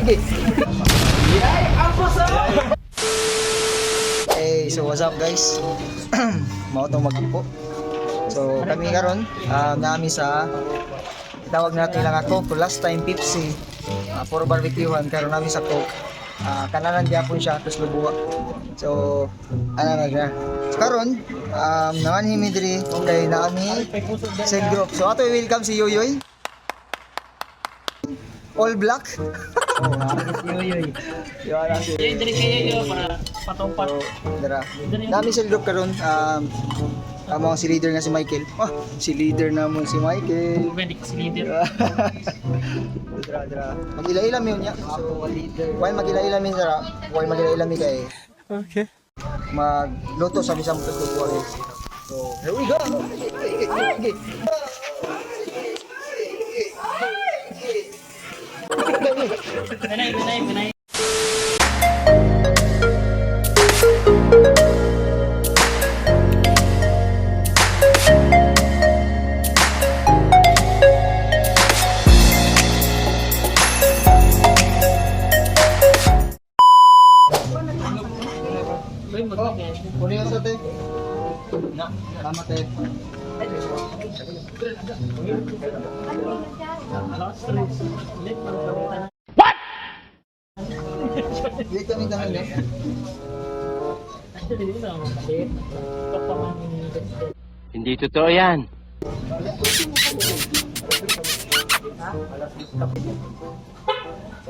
Sige. Hey, so what's up guys? Mao tong magpo. So kami karon naami sa tawag natin lang ako for last time Pepsi for barbecuehan karon namin sa Coke. Kananan gyapon siya tapos lubuwa. So ano na siya. So karon nanganhimi diri kay naami sa group. So ato welcome si Yoyoy. All black. Yoyoy. Yara si Diri kayo para patong-pat. Dara. Nami sa group karon amo si leader nga si Michael. Si leader namon si Michael. Bendik si leader. Dara. Mag-ila-ila mi unya. So leader. Why mag-ila-ila mi dara? Why mag-ila-ila mi kay? Okay. Magluto sa bisang tutuwa. So, here we go. Okay. Benay. Kunin sa te. Na, tama te. What? Dito kami dahil na. Hindi totoo yan.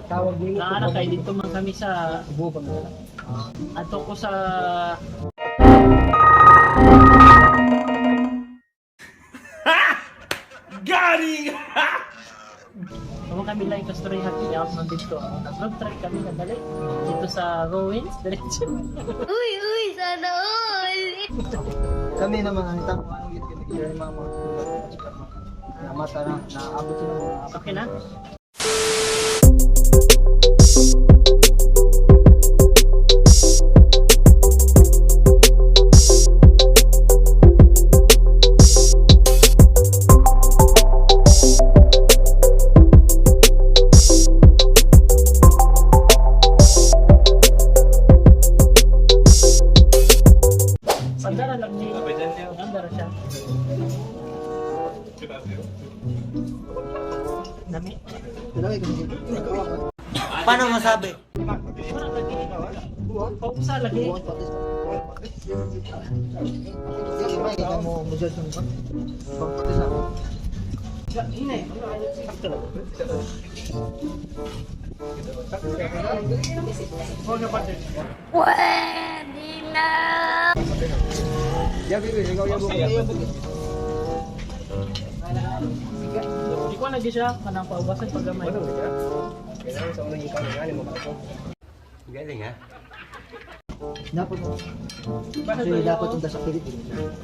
Naanak kayo dito man kami sa bubang. Ato ko sa Galing! Kung kami lang kastori happy out man dito. Road trip kami na dali dito sa Ruins diretso. Uy, sana all! Kami naman ang itang anong gito kaya mama. Mata na naabot sila mga Okay na? Sandara lang ni. Sandara siya. Dami. Paano masabi? Pausa lagi. Kita mo mujud sa mga. Pagpati sa ako. Pwede na! Ya bibi, ikaw yabo ko. Di ko lagi siya kanang paubasan pag gamay. Galing ha? Dapat mo. Kasi dapat yung sa Pilipinas.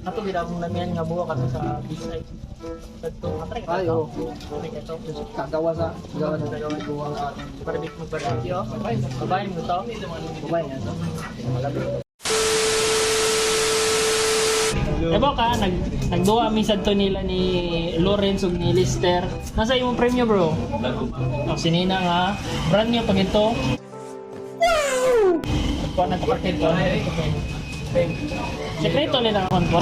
Ato gid akong namian nga buwa kami sa B-side. Dito matrek. Ayo. Ito. Kagawa sa gawa na Buwa nga barbecue mag-barbecue. Babae mo to. Babay na to. Ebo ka, nagduwa mi sadto nila ni Lawrence ug ni Lister. Nasa imong premyo, bro? Sinina nga. Brand new pag ito. Kuha na kapatid ko. Sekreto nila naman po.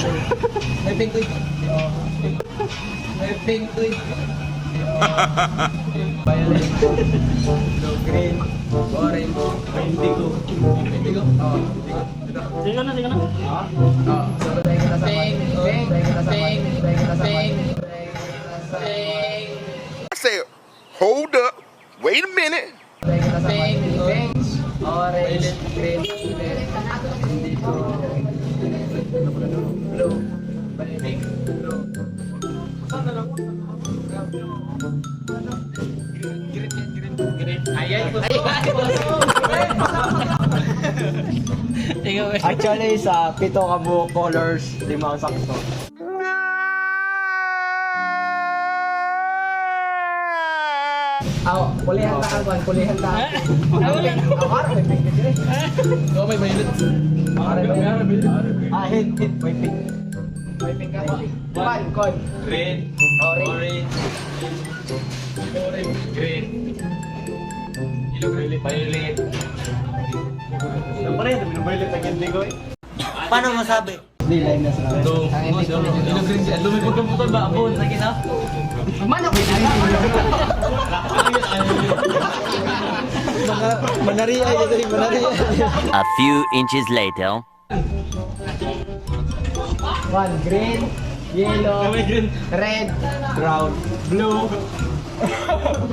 May pingkoy. May pingkoy. Violet. Green. Orange. Indigo. Indigo. Sige na. I said, hold up, wait a minute. Orange. Green. Indigo. Blue. Pink. Blue. Actually sa 7 ka buhok colors, 5 ang sakto. Kulihan ta kan, kulihan ta. Awar may pink dire. May violet. Hit may pink. May pink ka. Kon. Red, Orange. orange, Green. Yellow, violet. Violet. Siyempre, violet ang hindi ko eh. Paano masabi? Hindi, line na sila. Ito, yellow, green. Lumipag ka mo ito ba? Abon, lagi na. Manariay ito yung manariay. A few inches later. One, green, yellow, red, brown, blue,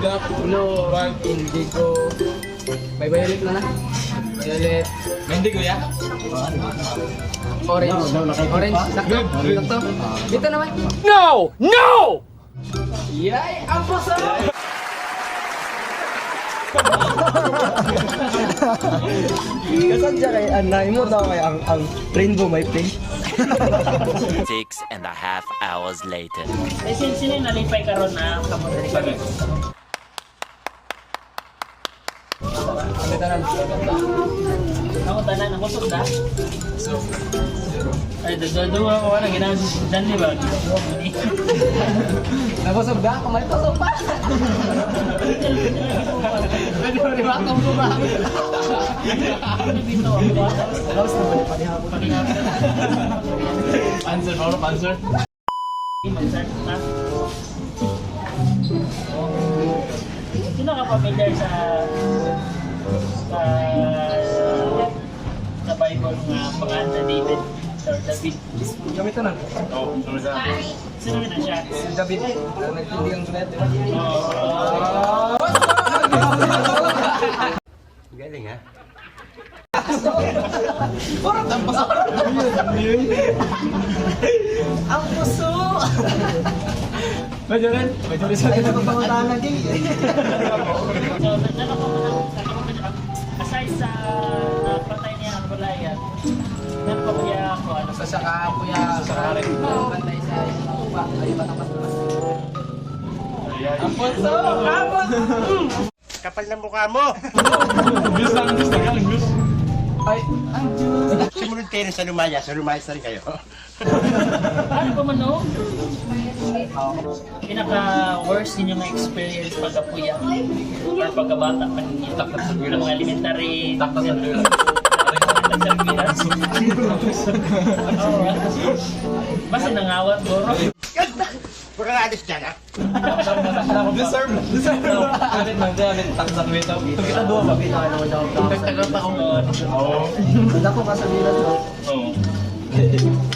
black, blue, white, indigo. May violet na. Violet. Mendigo ya? Orange. Orange. Sakto. Sakto. Dito naman. No! No! Yay! Ang puso! Kasan siya kay anay mo daw kay ang rainbow may pink. 6.5 hours later. Eh, sino yung nalipay ka ron na kamot? Ako tanan, ako sugda. Ay, dado ako na ginagawa si Dan, di ba? Nabusog na? Kamay pasok pa! Pwede mo rin makam ko ba? Dito ako ba? Tapos na ba? Panihapon. Answer, Mauro, answer. Mag-start na. Sino ka familiar sa Bible nga pangalan na David or David? Gamit na lang. Oo, sino na siya? Si David. Nagtindi ang sunet. Galing ha? Ang puso! Medyo rin sa akin ang panguntahan lagi. So, aside sa napatay niya ang balayan, napapaya ako, ano sa Saka kuya, bantay sa upa. Ay, matapas na. ang puso! Kapal ng mukha mo! Ay, ang Diyos. Sumunod kayo sa lumayas. Sa lumayas na rin kayo. Ano pa man no? Pinaka-worst ninyo nga experience pagkapuya or pagkabata pa ninyo? Ng mga elementary... Basta nangawat, bro. Huwag kang alis dyan ha? Deserve. Gamit man, gamit. Taksak mo ito. Ito kita doon, mabita ka naman ako. Nagtagal pa akong... Oo. Wala ko kasabihan doon. Oo.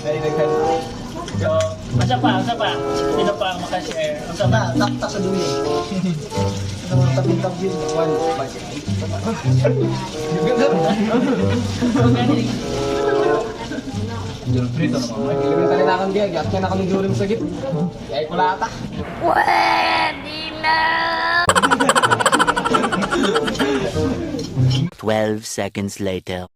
Ay, nagkano. So, asa pa? Sino pa ang makashare? Asa pa? Takta sa dulo. Ano mga tabi-tabi yun? One, budget. Yung ganda. Prito naman. Ilagay ka nila kang biyag. At kaya na kami during sa git. Kaya kulata. Pwede na! 12 seconds later.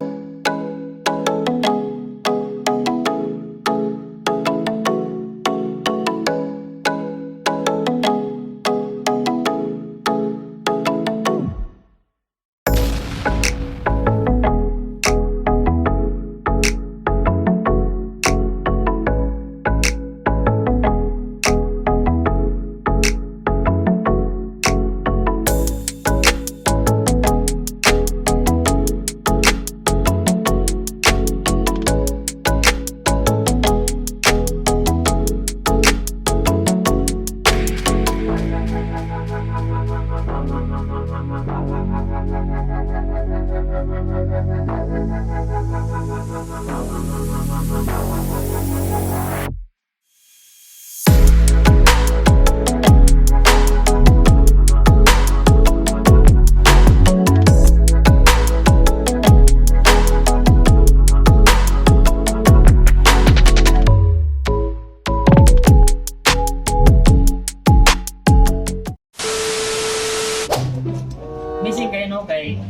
Missing kayo no kay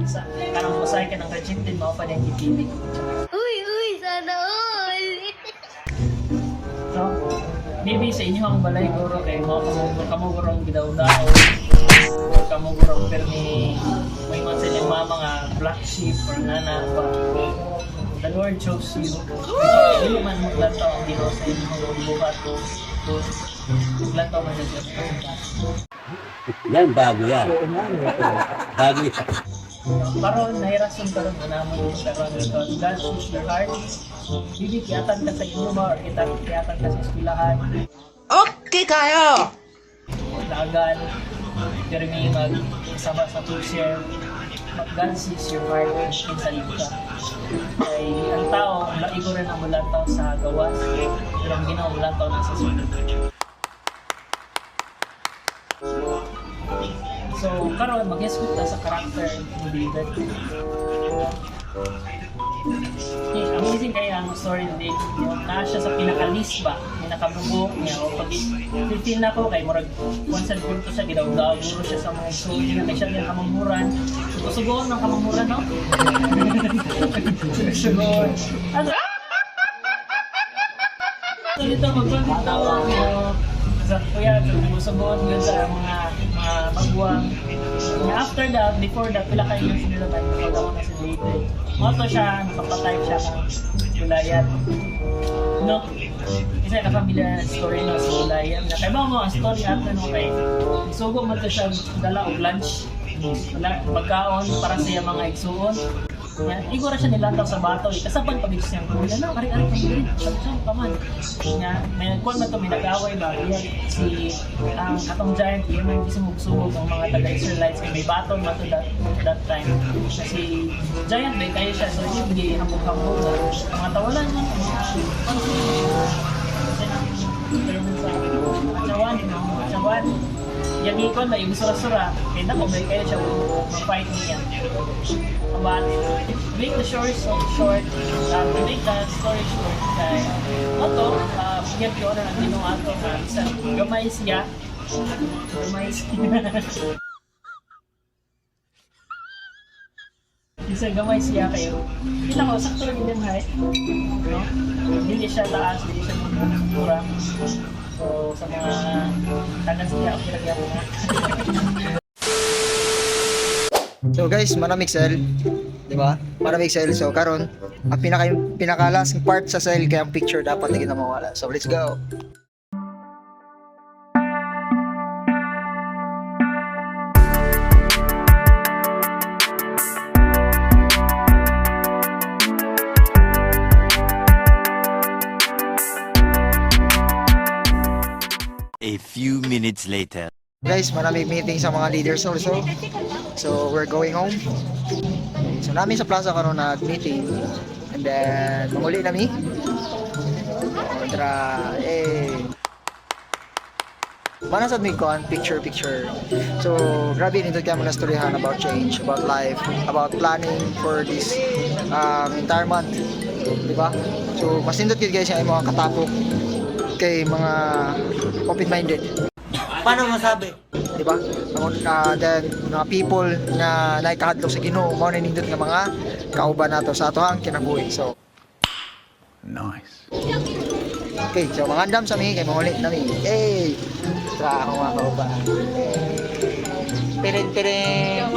sa kanang usay ka ng rejected mo pa din TV. Uy, sana all! So, maybe sa inyo ang balay guro kay mo kamugurong gidaw-daw. Kamugurong permi may mga sa mama nga black sheep or nana pa. The Lord chose you. Hindi man mo lang ang Ginoo sa inyo buhat to Lantaw man siya. Yan, bago yan. Bago yan. Karon nahirason karon na mo yung karon ito. God is your heart. Hindi kiyatan ka sa inyo ba or kiyatan ka sa eskwelahan. Okay kayo! Lagan. Pero may magsama sa share. God sees your heart in sa ka. Ay, ang tao, laigo rin ang mulantaw sa gawas. Pero ang ginawa mulantaw na sa sunod. So, karon mag-escort ta sa character ni David. Okay, amazing kaya ang story ni David. Na siya sa pinaka-list ba, pinaka-bubok niya. O pag 15 na ko, kay Murag, once and to siya, gidaw-daw, guro siya sa mga story na kay siya ng kamanghuran. Susugoon ng kamanghuran, no? Susugoon. Ano? So, dito, magpapitawang mo. Sa kuya, susugoon yun sa mga magwang. After that, before that, pila kayo yung sinulaman, kapag ako na sinated. Moto siya, nakapatype siya ng Wilayat. No? Isa yung kapamilya na story no, sa Wilayat. Kaya mo, ang story after no kay sugo mo to siya dala og lunch. Wala, pagkaon para sa mga igsuon. Igora siya nilantaw sa bato. Kasapag pag siyang kuya na, ari-ari ka rin. Sabi siya, kaman. May nagkuhan man ito, may nag-away ba? Si atong giant, yun may sumug-sumug ang mga taga-Israelites. May baton ba ito that time. Kasi giant may kaya siya, so hindi hambog-hambog. Mga tawalan mo, mga atsawan. Yung ikon na yung sura-sura, kaya na kung may kaya siya ma-fight niya. But make the story short, to make the story short, kaya ito, bigyan ko na ng ginong ato na isang gamay siya. Isang gamay siya kayo. Kita ko, sakto rin yung height. No? Hindi siya taas, hindi siya mura. So, sa mga tagas niya, okay lang yan. So guys, maraming cell, di ba? Maraming cell. So karon, ang pinaka-last part sa cell kaya ang picture dapat na mawala. So let's go. A few minutes later. Guys, maraming meeting sa mga leaders also. So we're going home. So namin sa plaza karon nag-meeting. And then manguli nami. Tara, Mana sa mi kon picture. So grabe nito kaya mga storyahan about change, about life, about planning for this entire month. Di ba? So masindot gid guys yung mga katapok kay mga open-minded. Paano masabi? Di ba? Then mga people na naikahadlok sa Ginoo mao na nindot nga mga kauban nato sa atohang kinabuhi. So nice. Okay, so mangandam sa mi kay mangulit nami. Tra ako mga kauban. Tirin.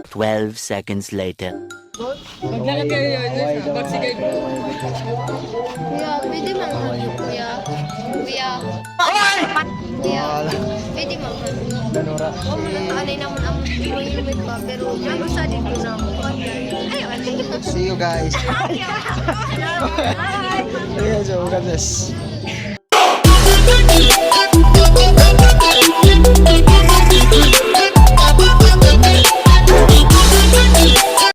12 seconds later. Kuya, pwede manghagi, kuya. Kuya, pwede manghagi. Danura. Alay naman ang iwit pa, pero ano sa din ko na ako. Ay, See you guys. Yeah, so God bless.